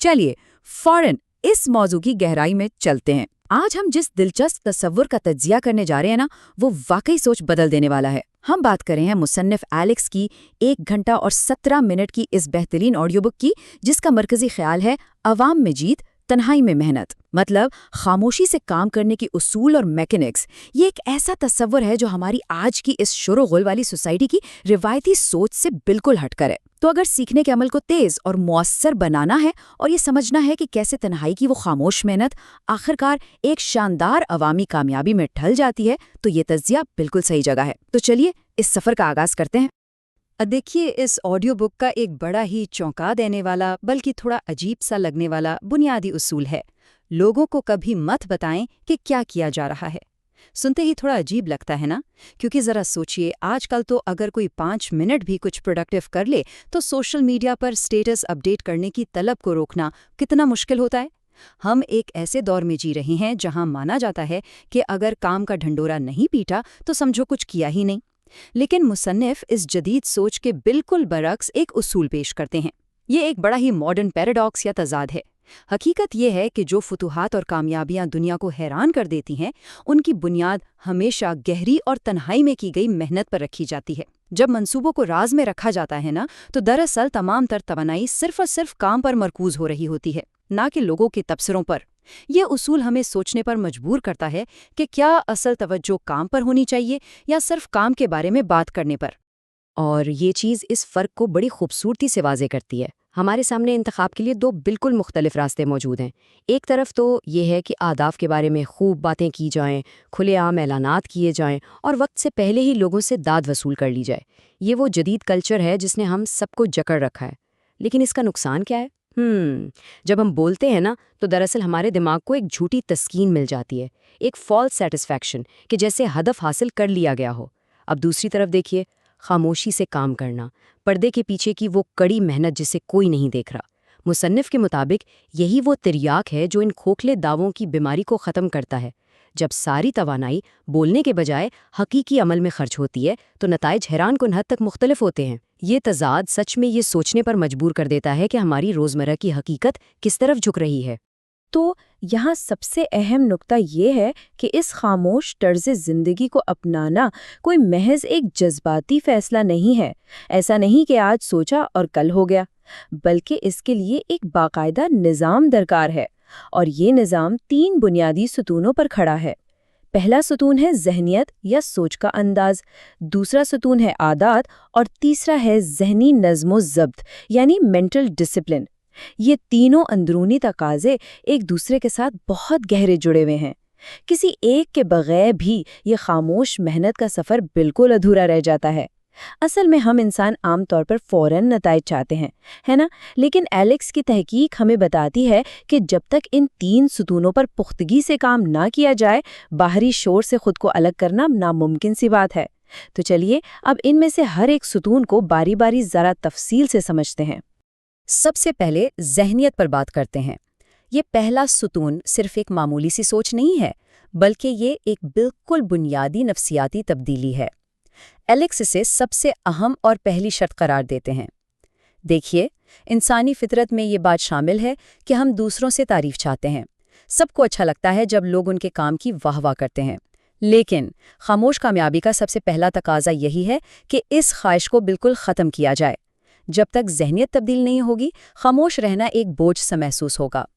चलिए फौरन इस मौजू की गहराई में चलते हैं। आज हम जिस दिलचस्प तस्वुर का तज्जिया करने जा रहे हैं ना, वो वाकई सोच बदल देने वाला है। हम बात करें हैं मुसन्निफ एलेक्स की 1 घंटा और 17 मिनट की इस बेहतरीन ऑडियो बुक की, जिसका मरकजी ख्याल है अवाम में जीत, तन्हाई में मेहनत। मतलब खामोशी से काम करने की उसूल और मैकेनिक्स। ये एक ऐसा तस्वुर है जो हमारी आज की इस शोर-गुल वाली सोसाइटी की रिवायती सोच से बिल्कुल हटकर है। तो अगर सीखने के अमल को तेज और मौसर बनाना है और ये समझना है कि कैसे तन्हाई की वो खामोश मेहनत आखिरकार एक शानदार अवामी कामयाबी में ढल जाती है, तो ये तज्जिया बिल्कुल सही जगह है। तो चलिए इस सफ़र का आगाज़ करते हैं। देखिए, इस ऑडियो बुक का एक बड़ा ही चौंका देने वाला बल्कि थोड़ा अजीब सा लगने वाला बुनियादी उसूल है, लोगों को कभी मत बताएं कि क्या किया जा रहा है। सुनते ही थोड़ा अजीब लगता है ना, क्योंकि ज़रा सोचिए, आजकल तो अगर कोई 5 मिनट भी कुछ प्रोडक्टिव कर ले तो सोशल मीडिया पर स्टेटस अपडेट करने की तलब को रोकना कितना मुश्किल होता है। हम एक ऐसे दौर में जी रहे हैं जहां माना जाता है कि अगर काम का ढंडोरा नहीं पीटा तो समझो कुछ किया ही नहीं। लेकिन मुसन्निफ इस जदीद सोच के बिल्कुल बरक्स एक उसूल पेश करते हैं। ये एक बड़ा ही मॉडर्न पैराडॉक्स या तजाद है। हकीकत ये है कि जो फतूहात और कामयाबियां दुनिया को हैरान कर देती हैं, उनकी बुनियाद हमेशा गहरी और तन्हाई में की गई मेहनत पर रखी जाती है। जब मंसूबों को राज में रखा जाता है ना, तो दरअसल तमाम तर तवानाई सिर्फ और सिर्फ काम पर मरकूज हो रही होती है, ना कि लोगों के तबसरों पर। ये उसूल हमें सोचने पर मजबूर करता है कि क्या असल तवज्जो काम पर होनी चाहिए या सिर्फ काम के बारे में बात करने पर। और ये चीज़ इस फ़र्क को बड़ी खूबसूरती से वाज़े करती है। हमारे सामने इंतखाब के लिए 2 बिल्कुल मुख्तलिफ रास्ते मौजूद हैं। एक तरफ तो ये है कि आदाब के बारे में खूब बातें की जाएं, खुलेआम ऐलानात किए जाएं और वक्त से पहले ही लोगों से दाद वसूल कर ली जाए। ये वो जदीद कल्चर है जिसने हम सबको जकड़ रखा है। लेकिन इसका नुकसान क्या है? जब हम बोलते हैं ना, तो दरअसल हमारे दिमाग को एक झूठी तस्कीन मिल जाती है, एक फॉल्स सेटिस्फैक्शन कि जैसे हदफ हासिल कर लिया गया हो। अब दूसरी तरफ देखिए, खामोशी से काम करना, पर्दे के पीछे की वो कड़ी मेहनत जिसे कोई नहीं देख रहा। मुसन्निफ के मुताबिक यही वो तिर्याक है जो इन खोखले दावों की बीमारी को ख़त्म करता है। जब सारी तवानाई बोलने के बजाय हकीकी अमल में खर्च होती है, तो नताइज हैरानकुन हद तक मुख्तलिफ होते हैं। ये तजाद सच में ये सोचने पर मजबूर कर देता है कि हमारी रोज़मर्रा की हकीकत किस तरफ झुक रही है। तो यहाँ सबसे अहम नुक्ता ये है कि इस खामोश तर्ज़ ज़िंदगी को अपनाना कोई महज एक जज्बाती फ़ैसला नहीं है। ऐसा नहीं कि आज सोचा और कल हो गया, बल्कि इसके लिए एक बाकायदा निज़ाम दरकार है। और ये निज़ाम 3 बुनियादी सतूनों पर खड़ा है। पहला सतून है ज़हनियत या सोच का अंदाज, दूसरा सतून है आदात और तीसरा है ज़हनी नज़्म व ज़ब्त यानी मेंटल डिसिप्लिन। ये तीनों अंदरूनी तकाज़े एक दूसरे के साथ बहुत गहरे जुड़े हुए हैं। किसी एक के बगैर भी ये खामोश मेहनत का सफ़र बिल्कुल अधूरा रह जाता है। असल में हम इंसान आमतौर पर फ़ौरन नताइज चाहते हैं, है ना? लेकिन एलेक्स की तहकीक हमें बताती है कि जब तक इन 3 सतूनों पर पुख्तगी से काम ना किया जाए, बाहरी शोर से खुद को अलग करना नामुमकिन सी बात है। तो चलिए अब इनमें से हर एक सतून को बारी बारी ज़रा तफसील से समझते हैं। सबसे पहले ज़हनियत पर बात करते हैं। ये पहला सतून सिर्फ एक मामूली सी सोच नहीं है, बल्कि ये एक बिल्कुल बुनियादी नफ्सियाती तब्दीली है। एलेक्स इसे सबसे अहम और पहली शर्त करार देते हैं। देखिए, इंसानी फितरत में ये बात शामिल है कि हम दूसरों से तारीफ चाहते हैं। सबको अच्छा लगता है जब लोग उनके काम की वाह वाह करते हैं। लेकिन खामोश कामयाबी का सबसे पहला तकाजा यही है कि इस ख्वाहिश को बिल्कुल ख़त्म किया जाए। जब तक ज़हनियत तब्दील नहीं होगी, खामोश रहना एक बोझ सा महसूस होगा।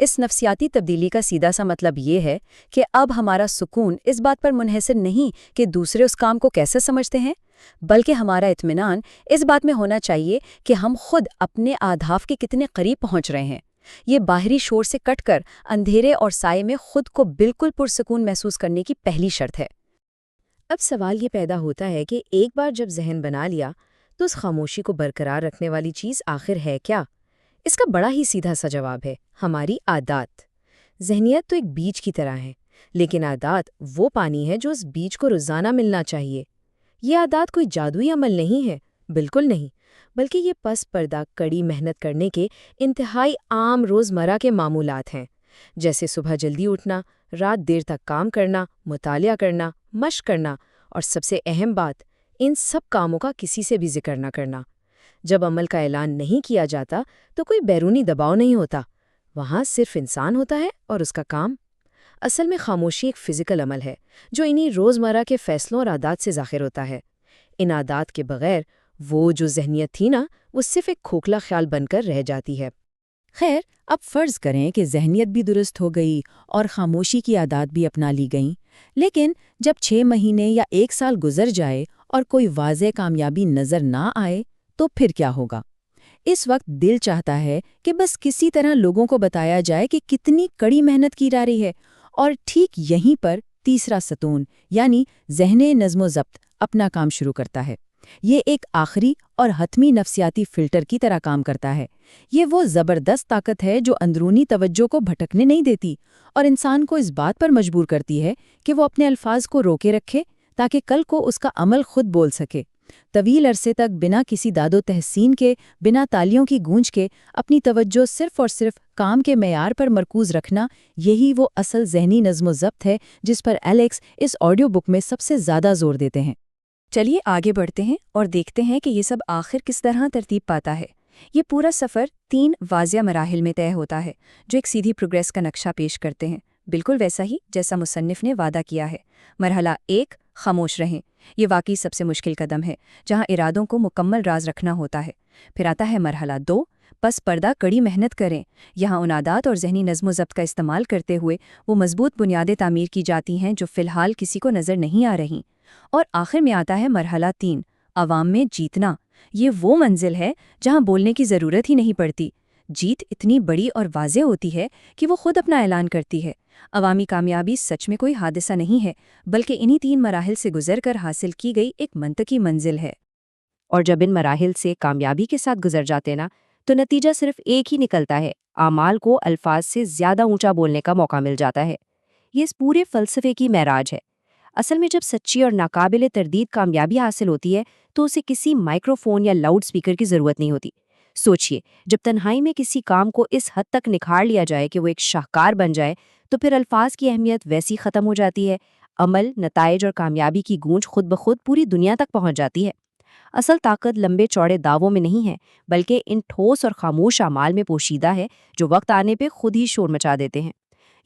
इस नफ्सियाती तब्दीली का सीधा सा मतलब ये है कि अब हमारा सुकून इस बात पर मुनहसर नहीं कि दूसरे उस काम को कैसे समझते हैं, बल्कि हमारा इत्मीनान इस बात में होना चाहिए कि हम खुद अपने अहदाफ के कितने करीब पहुंच रहे हैं। ये बाहरी शोर से कटकर अंधेरे और साये में खुद को बिल्कुल पुरसुकून महसूस करने की पहली शर्त है। अब सवाल ये पैदा होता है कि एक बार जब जहन बना लिया, तो उस खामोशी को बरकरार रखने वाली चीज़ आखिर है क्या? इसका बड़ा ही सीधा सा जवाब है हमारी आदत। ज़हनियत तो एक बीज की तरह है, लेकिन आदत वो पानी है जो उस बीज को रोज़ाना मिलना चाहिए। ये आदत कोई जादुई अमल नहीं है, बिल्कुल नहीं, बल्कि ये पस पर्दा कड़ी मेहनत करने के इंतहाई आम रोज़मर्रा के मामूलात हैं, जैसे सुबह जल्दी उठना, रात देर तक काम करना, मुतालिया करना, मश्क करना और सबसे अहम बात, इन सब कामों का किसी से भी जिक्र न करना। جب عمل کا اعلان نہیں کیا جاتا تو کوئی بیرونی دباؤ نہیں ہوتا، وہاں صرف انسان ہوتا ہے اور اس کا کام۔ اصل میں خاموشی ایک فزیکل عمل ہے جو انہی روزمرہ کے فیصلوں اور عادات سے ظاہر ہوتا ہے۔ ان عادات کے بغیر وہ جو ذہنیت تھی نا، وہ صرف ایک کھوکھلا خیال بن کر رہ جاتی ہے۔ خیر، اب فرض کریں کہ ذہنیت بھی درست ہو گئی اور خاموشی کی عادات بھی اپنا لی گئیں، لیکن جب 6 مہینے یا 1 سال گزر جائے اور کوئی واضح کامیابی نظر نہ آئے تو پھر کیا ہوگا؟ اس وقت دل چاہتا ہے کہ بس کسی طرح لوگوں کو بتایا جائے کہ کتنی کڑی محنت کی جا رہی ہے، اور ٹھیک یہیں پر تیسرا ستون یعنی ذہنی نظم و ضبط اپنا کام شروع کرتا ہے۔ یہ ایک آخری اور حتمی نفسیاتی فلٹر کی طرح کام کرتا ہے۔ یہ وہ زبردست طاقت ہے جو اندرونی توجہ کو بھٹکنے نہیں دیتی اور انسان کو اس بات پر مجبور کرتی ہے کہ وہ اپنے الفاظ کو روکے رکھے تاکہ کل کو اس کا عمل خود بول سکے۔ طویل عرصے تک بنا کسی داد و تحسین کے، بنا تالیوں کی گونج کے اپنی توجہ صرف اور صرف کام کے معیار پر مرکوز رکھنا، یہی وہ اصل ذہنی نظم و ضبط ہے جس پر ایلیکس اس آڈیو بک میں سب سے زیادہ زور دیتے ہیں۔ چلیے آگے بڑھتے ہیں اور دیکھتے ہیں کہ یہ سب آخر کس طرح ترتیب پاتا ہے۔ یہ پورا سفر 3 واضح مراحل میں طے ہوتا ہے جو ایک سیدھی پروگریس کا نقشہ پیش کرتے ہیں، بالکل ویسا ہی جیسا مصنف نے وعدہ کیا ہے۔ مرحلہ 1، خاموش رہیں۔ یہ واقعی سب سے مشکل قدم ہے، جہاں ارادوں کو مکمل راز رکھنا ہوتا ہے۔ پھر آتا ہے مرحلہ 2، پس پردہ کڑی محنت کریں۔ یہاں ان عادات اور ذہنی نظم و ضبط کا استعمال کرتے ہوئے وہ مضبوط بنیادیں تعمیر کی جاتی ہیں جو فی الحال کسی کو نظر نہیں آ رہیں۔ اور آخر میں آتا ہے مرحلہ 3، عوام میں جیتنا۔ یہ وہ منزل ہے جہاں بولنے کی ضرورت ہی نہیں پڑتی۔ جیت اتنی بڑی اور واضح ہوتی ہے کہ وہ خود اپنا اعلان کرتی ہے۔ عوامی کامیابی سچ میں کوئی حادثہ نہیں ہے، بلکہ انہی 3 مراحل سے گزر کر حاصل کی گئی ایک منطقی منزل ہے۔ اور جب ان مراحل سے کامیابی کے ساتھ گزر جاتے نا، تو نتیجہ صرف ایک ہی نکلتا ہے، اعمال کو الفاظ سے زیادہ اونچا بولنے کا موقع مل جاتا ہے۔ یہ اس پورے فلسفے کی معراج ہے۔ اصل میں جب سچی اور ناقابل تردید کامیابی حاصل ہوتی ہے تو اسے کسی مائکرو فون یا لاؤڈ سپیکر کی ضرورت نہیں ہوتی۔ سوچئے، جب تنہائی میں کسی کام کو اس حد تک نکھار لیا جائے کہ وہ ایک شاہکار بن جائے تو پھر الفاظ کی اہمیت ویسی ختم ہو جاتی ہے۔ عمل، نتائج اور کامیابی کی گونج خود بخود پوری دنیا تک پہنچ جاتی ہے۔ اصل طاقت لمبے چوڑے دعووں میں نہیں ہے، بلکہ ان ٹھوس اور خاموش اعمال میں پوشیدہ ہے جو وقت آنے پہ خود ہی شور مچا دیتے ہیں۔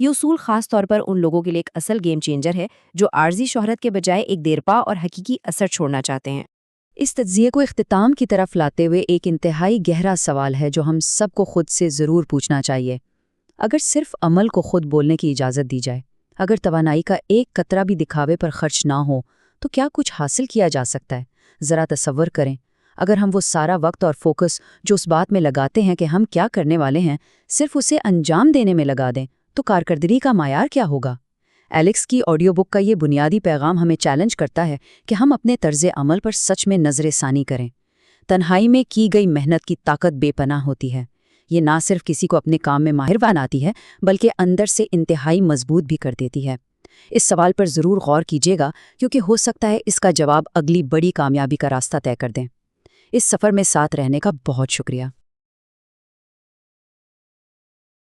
یہ اصول خاص طور پر ان لوگوں کے لیے ایک اصل گیم چینجر ہے جو عارضی شہرت کے بجائے ایک دیرپا اور حقیقی اثر چھوڑنا چاہتے ہیں۔ اس تجزیے کو اختتام کی طرف لاتے ہوئے ایک انتہائی گہرا سوال ہے جو ہم سب کو خود سے ضرور پوچھنا چاہیے۔ اگر صرف عمل کو خود بولنے کی اجازت دی جائے، اگر توانائی کا ایک قطرہ بھی دکھاوے پر خرچ نہ ہو، تو کیا کچھ حاصل کیا جا سکتا ہے؟ ذرا تصور کریں، اگر ہم وہ سارا وقت اور فوکس جو اس بات میں لگاتے ہیں کہ ہم کیا کرنے والے ہیں، صرف اسے انجام دینے میں لگا دیں، تو کارکردگی کا معیار کیا ہوگا؟ ایلیکس کی آڈیو بک کا یہ بنیادی پیغام ہمیں چیلنج کرتا ہے کہ ہم اپنے طرز عمل پر سچ میں نظر ثانی کریں۔ تنہائی میں کی گئی محنت کی طاقت بے پناہ ہوتی ہے۔ یہ نہ صرف کسی کو اپنے کام میں ماہر بناتی ہے، بلکہ اندر سے انتہائی مضبوط بھی کر دیتی ہے۔ اس سوال پر ضرور غور کیجیے گا، کیونکہ ہو سکتا ہے اس کا جواب اگلی بڑی کامیابی کا راستہ طے کر دیں۔ اس سفر میں ساتھ رہنے کا بہت شکریہ۔